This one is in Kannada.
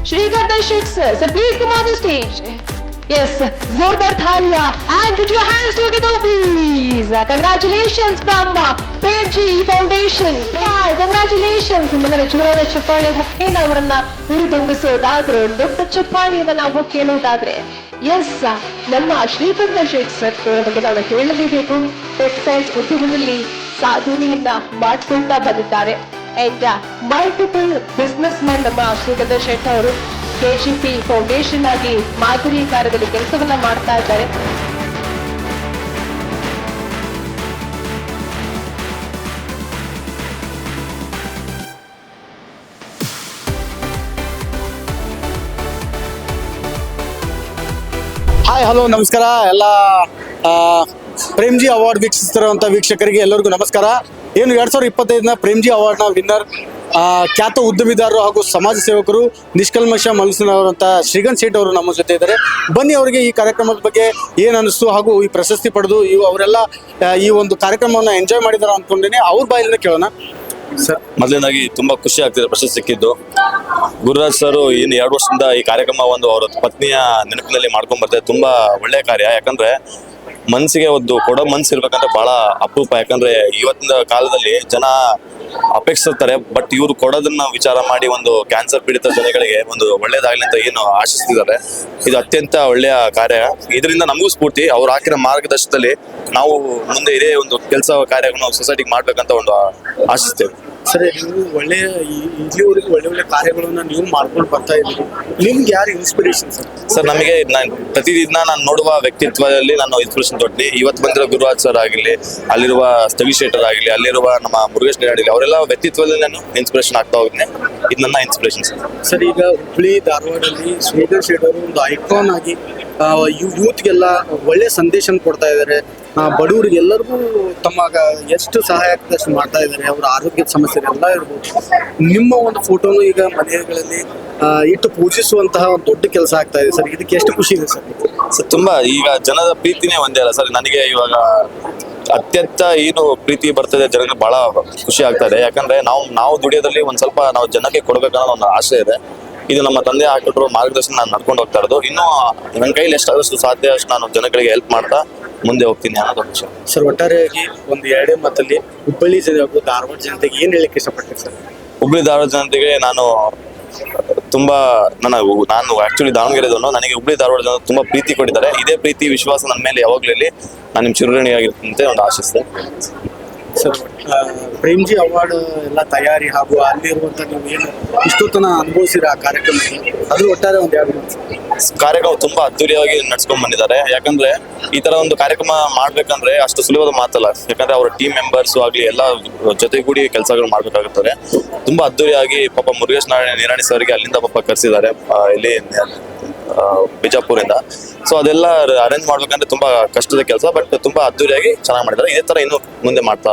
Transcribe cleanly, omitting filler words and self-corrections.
Shrikant Sheikh sir. So please come on the stage. Yes, Zordar Thalia. And put your hands together, please. Congratulations from PG Foundation. Yeah, congratulations. ನಿಮ್ಮನ್ನ ಜೋರಾದ ಚಪ್ಪಾಳೆ ಹಾಕಿ ಅವರನ್ನ ಹುರಿದುಂಬಿಸೋದಾದ್ರೆ ದೊಡ್ಡ ಚಪ್ಪಾಳೆಯನ್ನ ನಾವು ಕೇಳೋದಾದ್ರೆ ಎಸ್ ನಮ್ಮ ಶ್ರೀಕಂಠ ಶೇಖ್ ಸರ್ ಬಗ್ಗೆ ನಾವು ಹೇಳಲೇಬೇಕು. ಟೆಕ್ಸ್ಟೈಲ್ಸ್ ಉದ್ಯಮದಲ್ಲಿ ಸಾಧನೆಯನ್ನ ಮಾಡ್ಕೊಳ್ತಾ ಬಂದಿದ್ದಾರೆ. ಅಂಡ್ ಮಲ್ಟಿಪಲ್ ಬಿಸ್ನೆಸ್ ಮ್ಯಾನ್ ನಮ್ಮ ಶ್ರೀಕಂಠ ಶೇಖ್ ಅವರು ಕೆಜಿಪಿ ಫೌಂಡೇಶನ್ ಆಗಿ ಮಾದರಿ ಕಾರ್ಯದಲ್ಲಿ ಕೆಲಸವನ್ನ ಮಾಡ್ತಾ ಇದ್ದಾರೆ. ಹಾಯ್ ಹಲೋ ನಮಸ್ಕಾರ ಎಲ್ಲ ಪ್ರೇಮ್ಜಿ ಅವಾರ್ಡ್ ವೀಕ್ಷಿಸ್ತಿರುವಂಥ ವೀಕ್ಷಕರಿಗೆ ಎಲ್ಲರಿಗೂ ನಮಸ್ಕಾರ. ಏನು 2025ನ ಪ್ರೇಮ್ಜಿ ಅವಾರ್ಡ್ನ ವಿನ್ನರ್ ಖ್ಯಾತ ಉದ್ಯಮಿದಾರರು ಹಾಗೂ ಸಮಾಜ ಸೇವಕರು ನಿಷ್ಕಲ್ಮಶ ಮನಸ್ಸಿನವರಂತ ಶ್ರೀಕಾಂತ್ ಶೇಟ್ ಅವರು ನಮ್ಮ ಜೊತೆ ಇದ್ದಾರೆ. ಬನ್ನಿ ಅವರಿಗೆ ಈ ಕಾರ್ಯಕ್ರಮದ ಬಗ್ಗೆ ಏನು ಅನ್ನಿಸ್ತು ಹಾಗೂ ಈ ಪ್ರಶಸ್ತಿ ಪಡೆದು ಅವರೆಲ್ಲ ಈ ಒಂದು ಕಾರ್ಯಕ್ರಮವನ್ನು ಎಂಜಾಯ್ ಮಾಡಿದಾರೆ ಅಂದ್ಕೊಂಡಿನಿ. ಅವ್ರ ಬಾಯಿಲಿಂದ ಕೇಳೋಣ. ಸರ್, ಮೊದಲನೇದಾಗಿ ತುಂಬಾ ಖುಷಿ ಆಗ್ತಿದೆ ಪ್ರಶಸ್ತಿ ಸಿಕ್ಕಿದ್ದು. ಗುರುರಾಜ್ ಸರ್ ಏನು 2 ವರ್ಷದಿಂದ ಈ ಕಾರ್ಯಕ್ರಮ ಒಂದು ಅವರ ಪತ್ನಿಯ ನೆನಪಿನಲ್ಲಿ ಮಾಡ್ಕೊಂಡ್ ಬರ್ತಾರೆ. ತುಂಬಾ ಒಳ್ಳೆಯ ಕಾರ್ಯ. ಯಾಕಂದ್ರೆ ಮನ್ಸಿಗೆ ಒಂದು ಕೊಡೋ ಮನ್ಸು ಇರ್ಬೇಕಂದ್ರೆ ಬಹಳ ಅಪರೂಪ. ಯಾಕಂದ್ರೆ ಇವತ್ತಿನ ಕಾಲದಲ್ಲಿ ಜನ ಅಪೇಕ್ಷಿಸ್ತಾರೆ, ಬಟ್ ಇವ್ರು ಕೊಡೋದನ್ನ ವಿಚಾರ ಮಾಡಿ ಒಂದು ಕ್ಯಾನ್ಸರ್ ಪೀಡಿತ ಜನಗಳಿಗೆ ಒಂದು ಒಳ್ಳೇದಾಗ್ಲಿ ಅಂತ ಏನು ಆಶಿಸ್ತಿದ್ದಾರೆ. ಇದು ಅತ್ಯಂತ ಒಳ್ಳೆಯ ಕಾರ್ಯ. ಇದರಿಂದ ನಮಗೂ ಸ್ಫೂರ್ತಿ. ಅವ್ರು ಹಾಕಿರೋ ಮಾರ್ಗದರ್ಶನದಲ್ಲಿ ನಾವು ಮುಂದೆ ಇದೇ ಒಂದು ಕೆಲಸ ಕಾರ್ಯವನ್ನು ಸೊಸೈಟಿಗೆ ಮಾಡ್ಬೇಕಂತ ಒಂದು ಆಶಿಸ್ತೇವೆ. ಸರ್, ನೀವು ಒಳ್ಳೆಯ ಇಲ್ಲಿವರೆಗೂ ಒಳ್ಳೆ ಕಾರ್ಯಗಳನ್ನ ನೀವು ಮಾಡ್ಕೊಂಡು ಬರ್ತಾ ಇದ್ದೀರಿ. ನಿಮ್ಗೆ ಯಾರು ಇನ್ಸ್ಪಿರೇಷನ್ ಸರ್? ಸರ್, ನಮಗೆ ಪ್ರತಿದಿನ ನಾನು ನೋಡುವ ವ್ಯಕ್ತಿತ್ವದಲ್ಲಿ ನಾನು ಇನ್ಸ್ಪಿರೇಷನ್ ತೊಟ್ಟಿ. ಇವತ್ತು ಬಂದಿರೋ ಗುರುರಾಜ್ ಸರ್ ಆಗಿರಲಿ, ಅಲ್ಲಿರುವ ಸ್ಥವಿ ಶೇಟರ್ ಆಗಿರಲಿ, ಅಲ್ಲಿರುವ ನಮ್ಮ ಮುರುಗೇಶ್ ನಿರಾಡಿಲಿ, ಅವರೆಲ್ಲ ವ್ಯಕ್ತಿತ್ವದಲ್ಲಿ ನಾನು ಇನ್ಸ್ಪಿರೇಷನ್ ಆಗ್ತಾ ಹೋಗ್ತೀನಿ. ಇದು ನನ್ನ ಇನ್ಸ್ಪಿರೇಷನ್ ಸರ್. ಸರ್, ಈಗ ಹುಬ್ಳಿ ಧಾರವಾಡಲ್ಲಿ ಶ್ರೀಧರ್ ಶೇಟರ್ ಒಂದು ಐಕಾನ್ ಆಗಿ ಯೂತ್ಗೆಲ್ಲ ಒಳ್ಳೆ ಸಂದೇಶ ಕೊಡ್ತಾ ಇದ್ದಾರೆ. ಬಡವರಿಗೆಲ್ಲರಿಗೂ ತಮ್ಮ ಎಷ್ಟು ಸಹಾಯ ಆಗ್ತದಷ್ಟು ಮಾಡ್ತಾ ಇದ್ದಾರೆ. ಅವರ ಆರೋಗ್ಯದ ಸಮಸ್ಯೆ ಎಲ್ಲ ಇರ್ಬೋದು. ನಿಮ್ಮ ಒಂದು ಫೋಟೋನು ಈಗ ಮನೆಗಳಲ್ಲಿ ಇಟ್ಟು ಪೂಜಿಸುವಂತಹ ಒಂದು ದೊಡ್ಡ ಕೆಲಸ ಆಗ್ತಾ ಇದೆ ಸರ್. ಇದಕ್ಕೆ ಎಷ್ಟು ಖುಷಿ ಇದೆ ಸರ್? ಸರ್, ತುಂಬಾ ಈಗ ಜನದ ಪ್ರೀತಿನೇ ಒಂದೇ ಅಲ್ಲ ಸರ್. ನನಗೆ ಇವಾಗ ಅತ್ಯಂತ ಏನು ಪ್ರೀತಿ ಬರ್ತದೆ ಜನರಿಗೆ ಬಹಳ ಖುಷಿ ಆಗ್ತಾ ಇದೆ. ಯಾಕಂದ್ರೆ ನಾವು ದುಡಿಯೋದ್ರಲ್ಲಿ ಒಂದ್ ಸ್ವಲ್ಪ ನಾವು ಜನಕ್ಕೆ ಕೊಡ್ಬೇಕನ್ನೋ ಒಂದು ಆಸೆ ಇದೆ. ಇದು ನಮ್ಮ ತಂದೆ ಹಾಕಿದ್ರು ಮಾರ್ಗದರ್ಶನ ನಾನು ನಡ್ಕೊಂಡು ಹೋಗ್ತಾ ಇರೋದು. ಇನ್ನೂ ನನ್ನ ಕೈಲಿ ಎಷ್ಟಾದಷ್ಟು ಸಾಧ್ಯ ಅಷ್ಟು ನಾನು ಜನಗಳಿಗೆ ಹೆಲ್ಪ್ ಮಾಡ್ತಾ ಮುಂದೆ ಹೋಗ್ತೀನಿ ಅನ್ನೋದು ವಿಷಯ. ಸರ್, ಒಟ್ಟಾರೆಯಾಗಿ ಒಂದು 2 ಮಾತಲ್ಲಿ ಹುಬ್ಬಳ್ಳಿ ಜನ ಹಾಗೂ ಧಾರವಾಡ ಜನತೆಗೆ ಏನು ಹೇಳಕ್ಕೆ ಇಷ್ಟಪಡ್ತೀನಿ ಸರ್? ಹುಬ್ಬಳ್ಳಿ ಧಾರವಾಡ ಜನತೆಗೆ ನಾನು ಆಕ್ಚುಲಿ ದಾವಣಗೆರೆದವನು. ನನಗೆ ಹುಬ್ಬಳ್ಳಿ ಧಾರವಾಡ ಜನ ತುಂಬಾ ಪ್ರೀತಿ ಕೊಟ್ಟಿದ್ದಾರೆ. ಇದೇ ಪ್ರೀತಿ ವಿಶ್ವಾಸ ನನ್ನ ಮೇಲೆ ಯಾವಾಗಲೂ ಇರಲಿ. ನಾನು ನಿಮ್ಮ ಚಿರಋಣಿಯಾಗಿರ್ತಂತೆ ಒಂದು ಆಶಿಸ್ತೆ. ಸರ್, ಪ್ರೇಮ್ಜಿ ಅವಾರ್ಡ್ ಎಲ್ಲ ತಯಾರಿ ಹಾಗೂ ಅಲ್ಲಿರುವಂಥ ನೀವು ಏನು ಇಷ್ಟೊತ್ತನ ಅನುಭವಿಸಿರ ಆ ಕಾರ್ಯಕ್ರಮಕ್ಕೆ ಅದ್ರ ಒಟ್ಟಾರೆ ಒಂದು 2 ಕಾರ್ಯಕ್ರಮ ತುಂಬಾ ಅದ್ದೂರಿಯಾಗಿ ನಡ್ಸ್ಕೊಂಡ್ ಬಂದಿದ್ದಾರೆ. ಯಾಕಂದ್ರೆ ಈ ತರ ಒಂದು ಕಾರ್ಯಕ್ರಮ ಮಾಡ್ಬೇಕಂದ್ರೆ ಅಷ್ಟು ಸುಲಭದ ಮಾತಲ್ಲ. ಯಾಕಂದ್ರೆ ಅವರ ಟೀಮ್ ಮೆಂಬರ್ಸ್ ಆಗ್ಲಿ ಎಲ್ಲ ಜೊತೆಗೂಡಿ ಕೆಲಸಗಳು ಮಾಡ್ಬೇಕಾಗುತ್ತದೆ. ತುಂಬಾ ಅದ್ದೂರಿಯಾಗಿ ಪಾಪ ಮುರುಗೇಶ್ ನಿರಾಣಿ ಸರ್ಗೆ ಅಲ್ಲಿಂದ ಪಾಪ ಕರ್ಸಿದ್ದಾರೆ ಇಲ್ಲಿ ಬಿಜಾಪುರಿಂದ. ಸೊ ಅದೆಲ್ಲ ಅರೇಂಜ್ ಮಾಡ್ಬೇಕಂದ್ರೆ ತುಂಬಾ ಕಷ್ಟದ ಕೆಲಸ, ಬಟ್ ತುಂಬಾ ಅದ್ದೂರಿಯಾಗಿ ಚೆನ್ನಾಗಿ ಮಾಡಿದ್ದಾರೆ. ಇದೇ ತರ ಇನ್ನು ಮುಂದೆ ಮಾಡ್ತಾ